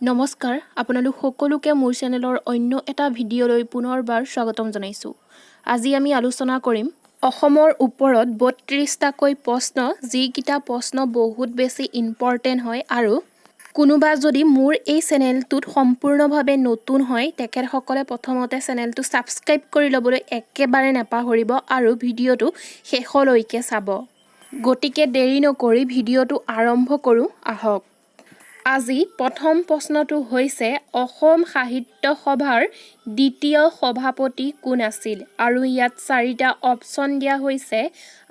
নমস্কাৰ আপোনালোক সকলোকে মোৰ চেনেলৰ অন্য এটা ভিডিঅ'লৈ পুনৰবাৰ স্বাগতম জনাইছোঁ। আজি আমি আলোচনা কৰিম অসমৰ ওপৰত ৩২টাকৈ প্ৰশ্ন, যিকেইটা প্ৰশ্ন বহুত বেছি ইম্পৰ্টেণ্ট হয় আৰু কোনোবা যদি মোৰ এই চেনেলটোত সম্পূৰ্ণভাৱে নতুন হয় তেখেতসকলে প্ৰথমতে চেনেলটো ছাবস্ক্ৰাইব কৰি ল'বলৈ একেবাৰে নাপাহৰিব আৰু ভিডিঅ'টো শেষলৈকে চাব। গতিকে দেৰি নকৰি ভিডিঅ'টো আৰম্ভ কৰোঁ আহক। আজি প্ৰথম প্ৰশ্নটো হৈছে অসম সাহিত্য সভাৰ দ্বিতীয় সভাপতি কোন আছিল আৰু ইয়াত 4টা অপচন দিয়া হৈছে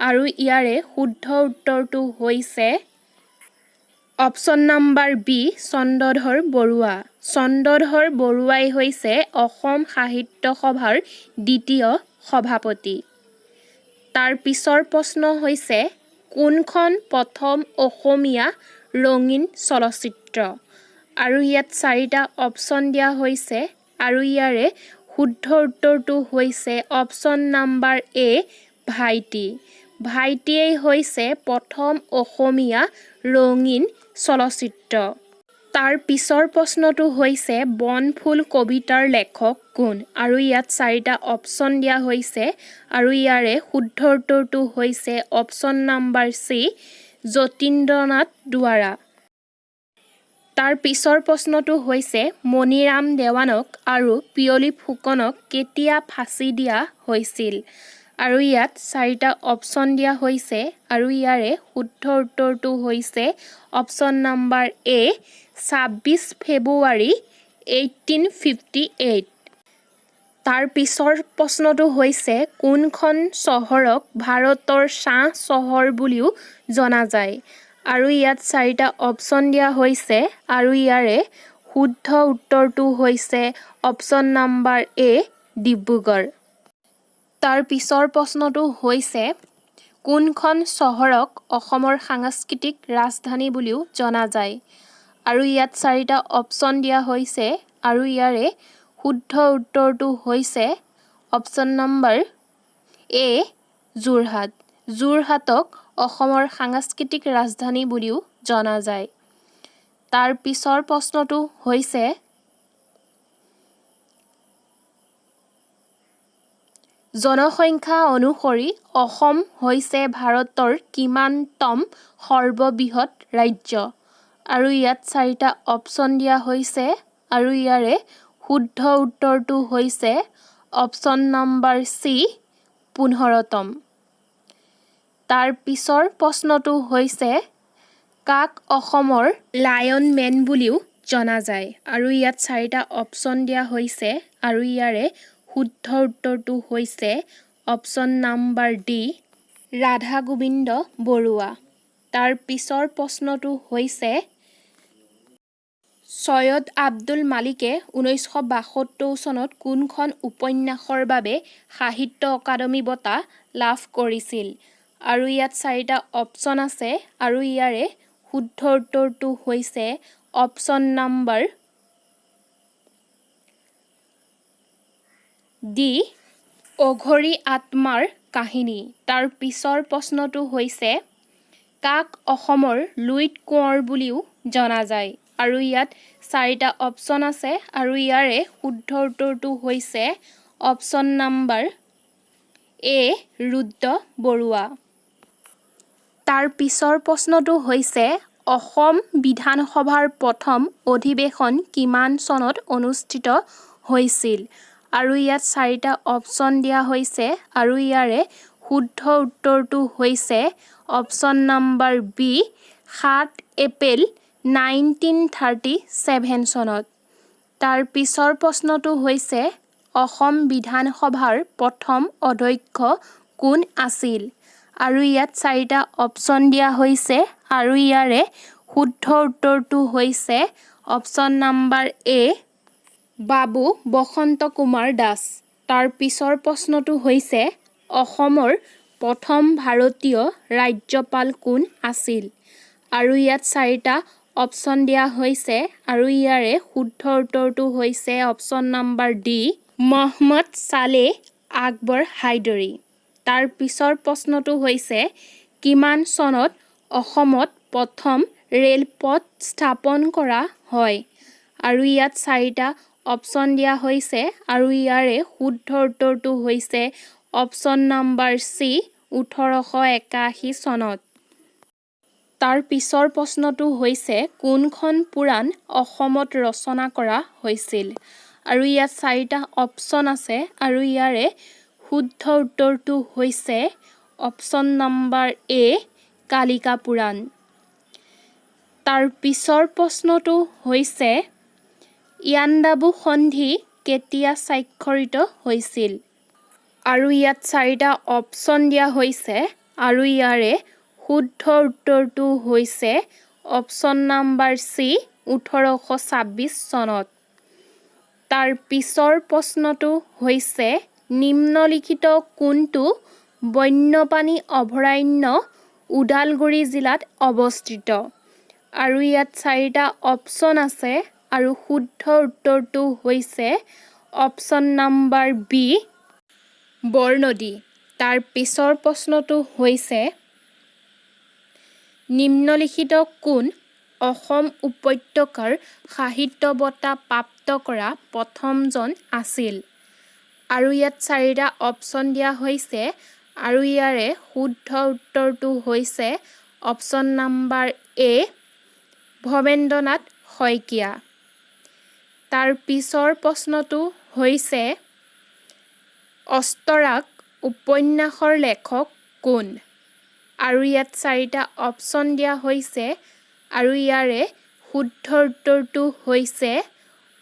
আৰু ইয়াৰে শুদ্ধ উত্তৰটো হৈছে option number B Chandradhar Barua. চন্দ্ৰধৰ বৰুৱাই হৈছে অসম সাহিত্য সভাৰ দ্বিতীয় সভাপতি। তাৰ পিছৰ প্ৰশ্ন হৈছে কোনখন প্ৰথম অসমীয়া ৰঙীন চলচ্চিত্ৰ আৰু ইয়াত 4টা অপচন দিয়া হৈছে আৰু ইয়াৰে শুদ্ধ উত্তৰটো হৈছে অপচন নম্বৰ এ ভাইটি। ভাইটিয়েই হৈছে প্ৰথম অসমীয়া ৰঙীন চলচ্চিত্ৰ। তাৰ পিছৰ প্ৰশ্নটো হৈছে বনফুল কবিতাৰ লেখক কোন আৰু ইয়াত 4টা অপচন দিয়া হৈছে আৰু ইয়াৰে শুদ্ধ উত্তৰটো হৈছে option number C Jatindranath Duwara. তাৰ পিছৰ প্ৰশ্নটো হৈছে মণিৰাম দেৱানক আৰু পিয়লি ফুকনক কেতিয়া ফাঁচি দিয়া হৈছিল আৰু ইয়াত 4টা অপচন দিয়া হৈছে আৰু ইয়াৰে শুদ্ধ উত্তৰটো হৈছে অপচন নম্বৰ এ 26 ফেব্ৰুৱাৰী 1858। তাৰ পিছৰ প্ৰশ্নটো হৈছে কোনখন চহৰক ভাৰতৰ ছাঁ চহৰ বুলিও জনা যায় আৰু ইয়াত 4টা অপচন দিয়া হৈছে আৰু ইয়াৰে শুদ্ধ উত্তৰটো হৈছে অপচন নম্বৰ এ ডিব্ৰুগড়। তাৰ পিছৰ প্ৰশ্নটো হৈছে কোনখন চহৰক অসমৰ সাংস্কৃতিক ৰাজধানী বুলিও জনা যায় আৰু ইয়াত 4টা অপচন দিয়া হৈছে আৰু ইয়াৰে শুদ্ধ উত্তৰটো হৈছে অপচন নম্বৰ এ যোৰহাট। যোৰহাটক অসমৰ সাংস্কৃতিক ৰাজধানী বুলিও জনা যায়। তাৰ পিছৰ প্ৰশ্নটো হৈছে জনসংখ্যা অনুসৰি অসম হৈছে ভাৰতৰ কিমানতম সৰ্ববৃহৎ ৰাজ্য আৰু ইয়াত 4টা অপচন দিয়া হৈছে আৰু ইয়াৰে শুদ্ধ উত্তৰটো হৈছে অপচন নম্বৰ চি 15তম। তাৰ পিছৰ প্ৰশ্নটো হৈছে কাক অসমৰ লায়ন মেন বুলিও জনা যায় আৰু ইয়াত 4টা অপচন দিয়া হৈছে আৰু ইয়াৰে শুদ্ধ উত্তৰটো হৈছে option number D Radha Gobinda Barua. তাৰ পিছৰ প্ৰশ্নটো হৈছে ছৈয়দ আব্দুল মালিকে 1972 চনত কোনখন উপন্যাসৰ বাবে সাহিত্য অকাডেমী বঁটা লাভ কৰিছিল আৰু ইয়াত 4টা অপচন আছে আৰু ইয়াৰে শুদ্ধ উত্তৰটো হৈছে অপচন নম্বৰ ডি অঘৰী আত্মাৰ কাহিনী। তাৰ পিছৰ প্ৰশ্নটো হৈছে কাক অসমৰ লুইত কোঁৱৰ বুলিও জনা যায় আৰু ইয়াত 4টা অপচন আছে আৰু ইয়াৰে শুদ্ধ উত্তৰটো হৈছে অপচন নম্বৰ এ ৰুদ্ৰ বৰুৱা। তাৰ পিছৰ প্ৰশ্নটো হৈছে অসম বিধানসভাৰ প্ৰথম অধিৱেশন কিমান চনত অনুষ্ঠিত হৈছিল আৰু ইয়াত 4টা অপচন দিয়া হৈছে আৰু ইয়াৰে শুদ্ধ উত্তৰটো হৈছে অপচন নম্বৰ বি 7 এপ্ৰিল 1937 চনত। তাৰ পিছৰ প্ৰশ্নটো হৈছে অসম বিধানসভাৰ প্ৰথম অধ্যক্ষ কোন আছিল আৰু ইয়াত 4টা অপচন দিয়া হৈছে আৰু ইয়াৰে শুদ্ধ উত্তৰটো হৈছে অপচন নম্বৰ এ বাবু বসন্ত কুমাৰ দাস। তাৰ পিছৰ প্ৰশ্নটো হৈছে অসমৰ প্ৰথম ভাৰতীয় ৰাজ্যপাল কোন আছিল আৰু ইয়াত 4টা অপচন দিয়া হৈছে আৰু ইয়াৰে শুদ্ধ উত্তৰটো হৈছে option number D Mohammad Saleh Akbar Hydari. তাৰ পিছৰ প্ৰশ্নটো হৈছে কিমান চনত অসমত প্ৰথম ৰেলপথ স্থাপন কৰা হয় আৰু ইয়াত 4টা অপশ্যন দিয়া হৈছে আৰু ইয়াৰে শুদ্ধ উত্তৰটো হৈছে অপশ্যন নম্বৰ চি 1881 চনত। তাৰ পিছৰ প্ৰশ্নটো হৈছে কোনখন পুৰাণ অসমত ৰচনা কৰা হৈছিল? আৰু ইয়াত 4টা অপশ্যন আছে আৰু ইয়াৰে শুদ্ধ উত্তৰটো হৈছে অপশ্যন নম্বৰ এ কালিকা পুৰাণ। তাৰ পিছৰ প্ৰশ্নটো হৈছে ইয়াণ্ডাবু সন্ধি কেতিয়া স্বাক্ষৰিত হৈছিল? আৰু ইয়াত 4টা অপশ্যন দিয়া হৈছে আৰু ইয়াৰে শুদ্ধ উত্তৰটো হৈছে অপশ্যন নম্বৰ চি 1826 চনত। তাৰ পিছৰ প্ৰশ্নটো হৈছে নিম্নলিখিত কোনটো বন্যপ্ৰাণী অভয়াৰণ্য ওদালগুৰি জিলাত অৱস্থিত? আৰু ইয়াত 4টা অপশ্যন আছে আৰু শুদ্ধ উত্তৰটো হৈছে অপশ্যন নম্বৰ বি বৰনদী। তাৰ পিছৰ প্ৰশ্নটো হৈছে নিম্নলিখিত কোন অসম উপত্যকাৰ সাহিত্য বঁটা প্ৰাপ্ত কৰা প্ৰথমজন আছিল? আৰু ইয়াত 4টা অপশ্যন দিয়া হৈছে আৰু ইয়াৰে শুদ্ধ উত্তৰটো হৈছে অপশ্যন নম্বৰ এ ভৱেন্দ্ৰনাথ শইকীয়া। তাৰ পিছৰ প্ৰশ্নটো হৈছে অস্তৰাগ উপন্যাসৰ লেখক কোন? আৰু ইয়াত 4টা অপশ্যন দিয়া হৈছে আৰু ইয়াৰে শুদ্ধ উত্তৰটো হৈছে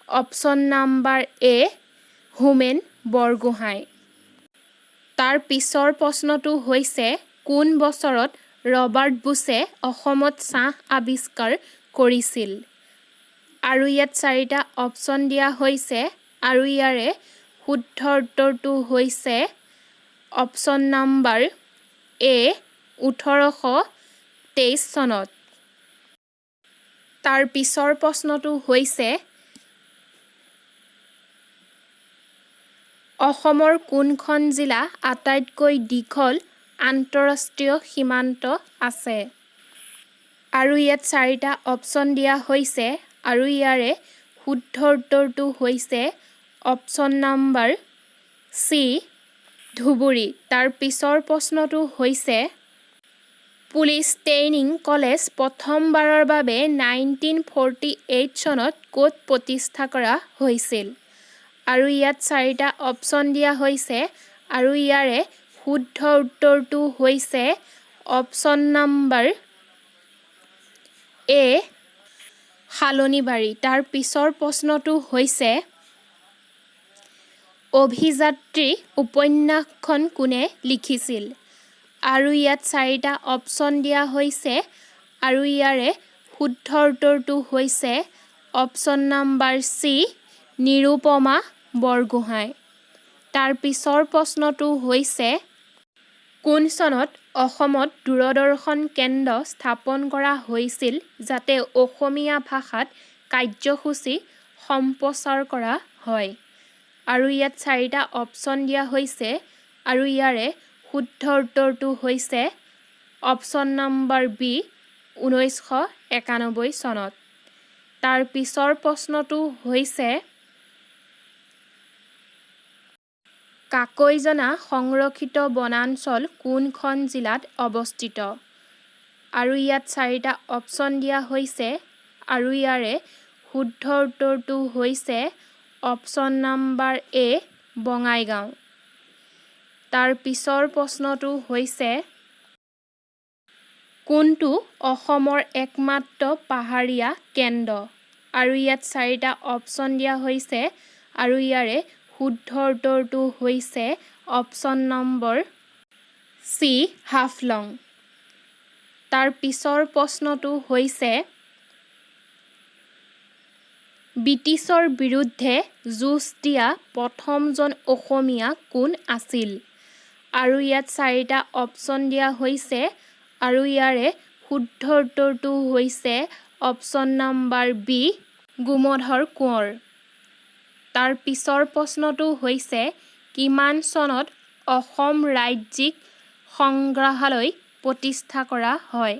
অপশ্যন নম্বৰ এ হোমেন বৰগোহাঁই। তাৰ পিছৰ প্ৰশ্নটো হৈছে কোন বছৰত ৰবাৰ্ট বুছে অসমত চাহ আৱিষ্কাৰ কৰিছিল? আৰু ইয়াত 4টা অপশ্যন দিয়া হৈছে আৰু ইয়াৰে শুদ্ধ উত্তৰটো হৈছে অপশ্যন নম্বৰ এ 1823 চনত। তাৰ পিছৰ প্ৰশ্নটো হৈছে অসমৰ কোনখন জিলা আটাইতকৈ দীঘল আন্তঃৰাষ্ট্ৰীয় সীমান্ত আছে? আৰু ইয়াত 4টা অপশ্যন দিয়া হৈছে আৰু ইয়াৰে শুদ্ধ উত্তৰটো হৈছে অপশ্যন নম্বৰ চি ধুবুৰী। তাৰ পিছৰ প্ৰশ্নটো হৈছে পুলিচ ট্ৰেইনিং কলেজ প্ৰথমবাৰৰ বাবে 1948 চনত ক'ত প্ৰতিষ্ঠা কৰা হৈছিল? আৰু ইয়াত 4টা অপশ্যন দিয়া হৈছে আৰু ইয়াৰে শুদ্ধ উত্তৰটো হৈছে অপশ্যন নম্বৰ এ শালনিবাৰী। তাৰ পিছৰ প্ৰশ্নটো হৈছে অভিযাত্ৰী উপন্যাসখন কোনে লিখিছিল? আৰু ইয়াত 4টা অপশ্যন দিয়া হৈছে আৰু ইয়াৰে শুদ্ধ উত্তৰটো হৈছে option number C Nirupama Borgohain. তাৰ পিছৰ প্ৰশ্নটো হৈছে কোন চনত অসমত দূৰদৰ্শন কেন্দ্ৰ স্থাপন কৰা হৈছিল যাতে অসমীয়া ভাষাত কাৰ্যসূচী সম্প্ৰচাৰ কৰা হয়? আৰু ইয়াত 4টা অপশ্যন দিয়া হৈছে আৰু ইয়াৰে শুদ্ধ উত্তৰটো হৈছে অপশ্যন নম্বৰ বি 1991 চনত। তাৰ পিছৰ প্ৰশ্নটো হৈছে কাকৈজনা সংৰক্ষিত বনাঞ্চল কোনখন জিলাত অৱস্থিত? আৰু ইয়াত 4টা অপশ্যন দিয়া হৈছে আৰু ইয়াৰে শুদ্ধ উত্তৰটো হৈছে অপশ্যন নম্বৰ এ বঙাইগাঁও। তাৰ পিছৰ প্ৰশ্নটো হৈছে কোনটো অসমৰ একমাত্ৰ পাহাৰীয়া কেন্দ্ৰ? আৰু ইয়াত 4টা অপশ্যন দিয়া হৈছে আৰু ইয়াৰে শুদ্ধ উত্তৰটো হৈছে অপশ্যন নম্বৰ চি হাফলং। তাৰ পিছৰ প্ৰশ্নটো হৈছে ব্ৰিটিছৰ বিৰুদ্ধে যুঁজ দিয়া প্ৰথমজন অসমীয়া কোন আছিল? আৰু ইয়াত 4টা অপশ্যন দিয়া হৈছে আৰু ইয়াৰে শুদ্ধ উত্তৰটো হৈছে option number B Gomdhar Konwar. তাৰ পিছৰ প্ৰশ্নটো হৈছে কিমান চনত অসম ৰাজ্যিক সংগ্ৰহালয় প্ৰতিষ্ঠা কৰা হয়?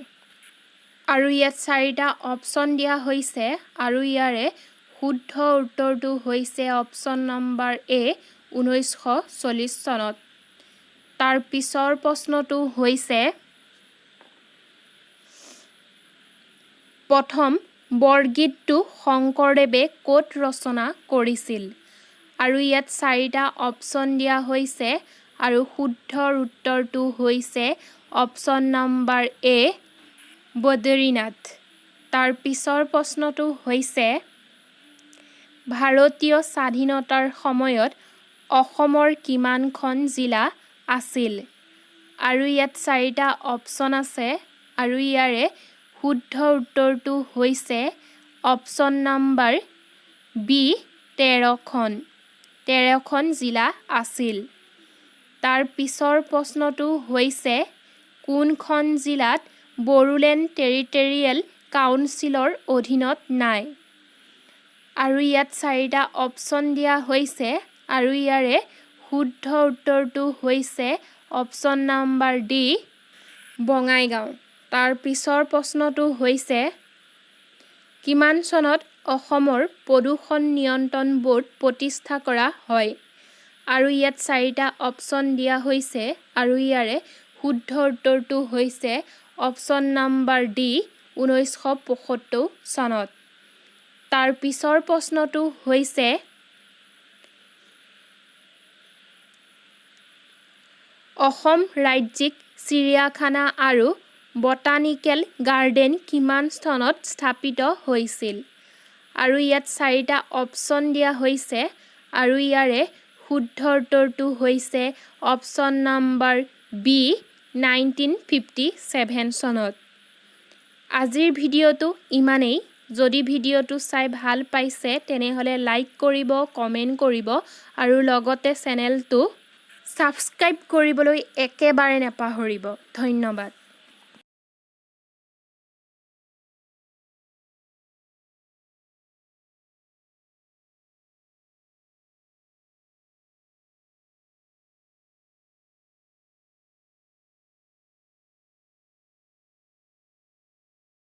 আৰু ইয়াত 4টা অপশ্যন দিয়া হৈছে আৰু ইয়াৰে শুদ্ধ উত্তৰটো হৈছে অপশ্যন নম্বৰ এ 1940 চনত। তাৰ পিছৰ প্ৰশ্নটো হৈছে প্ৰথম বৰগীতটো শংকৰদেৱে ক'ত ৰচনা কৰিছিল? আৰু ইয়াত 4টা অপশ্যন দিয়া হৈছে আৰু শুদ্ধ উত্তৰটো হৈছে অপশ্যন নম্বৰ এ বদ্ৰীনাথ। তাৰ পিছৰ প্ৰশ্নটো হৈছে ভাৰতীয় স্বাধীনতাৰ সময়ত অসমৰ কিমানখন জিলা আছিল? আৰু ইয়াত 4টা অপশ্যন আছে আৰু ইয়াৰে শুদ্ধ উত্তৰটো হৈছে অপশ্যন নম্বৰ বি 13খন। 13খন জিলা আছিল। তাৰ পিছৰ প্ৰশ্নটো হৈছে কোনখন জিলাত বড়োলেণ্ড টেৰিটৰিয়েল কাউন্সিলৰ অধীনত নাই? আৰু ইয়াত 4টা অপশ্যন দিয়া হৈছে আৰু ইয়াৰে শুদ্ধ উত্তৰটো হৈছে অপশ্যন নম্বৰ ডি বঙাইগাঁও। তাৰ পিছৰ প্ৰশ্নটো হৈছে কিমান চনত অসমৰ প্ৰদূষণ নিয়ন্ত্ৰণ ব'ৰ্ড প্ৰতিষ্ঠা কৰা হয়? আৰু ইয়াত 4টা অপশ্যন দিয়া হৈছে আৰু ইয়াৰে শুদ্ধ উত্তৰটো হৈছে অপশ্যন নম্বৰ ডি 1975 চনত। তাৰ পিছৰ প্ৰশ্নটো হৈছে অসম ৰাজ্যিক চিৰিয়াখানা আৰু বটানিকেল গাৰ্ডেন কিমান চনত স্থাপিত হৈছিল? আৰু ইয়াত 4টা অপশ্যন দিয়া হৈছে আৰু ইয়াৰে শুদ্ধ উত্তৰটো হৈছে অপশ্যন নম্বৰ বি 1957 চনত। আজিৰ ভিডিঅ'টো ইমানেই। যদি ভিডিঅ'টো চাই ভাল পাইছে তেনেহ'লে লাইক কৰিব, কমেণ্ট কৰিব আৰু লগতে চেনেলটো ছাবস্ক্ৰাইব কৰিবলৈ একেবাৰে নাপাহৰিব। ধন্যবাদ।